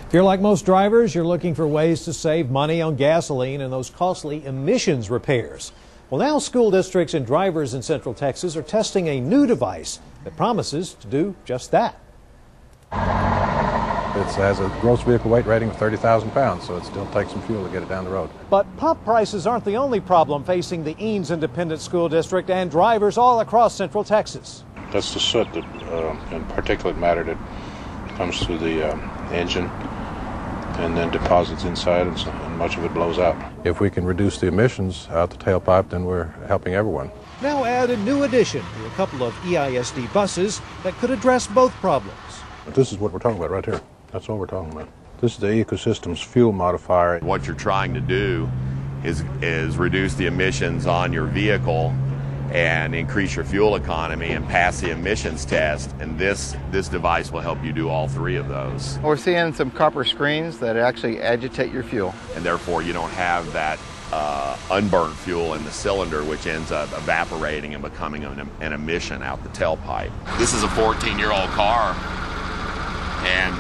If you're like most drivers, you're looking for ways to save money on gasoline and those costly emissions repairs. Well, now school districts and drivers in Central Texas are testing a new device that promises to do just that. It has a gross vehicle weight rating of 30,000 pounds, so it still takes some fuel to get it down the road. But pump prices aren't the only problem facing the Eanes Independent School District and drivers all across Central Texas. That's the soot that, and particulate matter that comes through the engine and then deposits inside, and much of it blows out. If we can reduce the emissions out the tailpipe, then we're helping everyone. Now add a new addition to a couple of EISD buses that could address both problems. But this is what we're talking about right here. That's all we're talking about. This is the ECCO2's fuel modifier. What you're trying to do is reduce the emissions on your vehicle and increase your fuel economy and pass the emissions test, and this device will help you do all three of those. We're seeing some copper screens that actually agitate your fuel. And therefore you don't have that unburnt fuel in the cylinder, which ends up evaporating and becoming an emission out the tailpipe. This is a 14-year-old car, and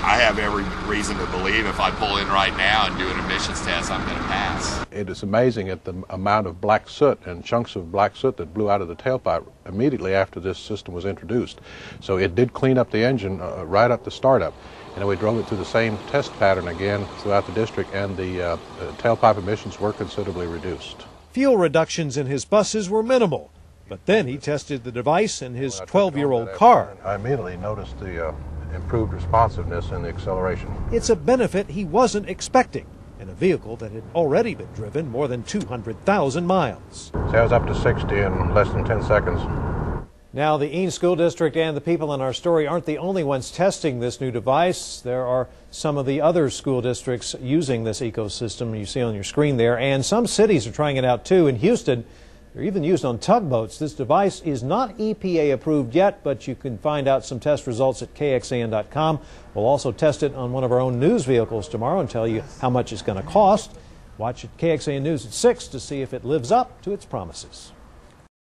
I have every reason to believe if I pull in right now and do an emissions test, I'm going to pass. It is amazing at the amount of black soot and chunks of black soot that blew out of the tailpipe immediately after this system was introduced. So it did clean up the engine right up to startup. And we drove it through the same test pattern again throughout the district, and the tailpipe emissions were considerably reduced. Fuel reductions in his buses were minimal, but then he tested the device in his 12-year-old car. I immediately noticed the improved responsiveness and the acceleration. It's a benefit he wasn't expecting in a vehicle that had already been driven more than 200,000 miles. So I was up to 60 in less than 10 seconds. Now, the Eanes School District and the people in our story aren't the only ones testing this new device. There are some of the other school districts using this ecosystem you see on your screen there, and some cities are trying it out too. In Houston, they're even used on tugboats. This device is not EPA approved yet, but you can find out some test results at KXAN.com. We'll also test it on one of our own news vehicles tomorrow and tell you how much it's going to cost. Watch at KXAN News at 6 to see if it lives up to its promises.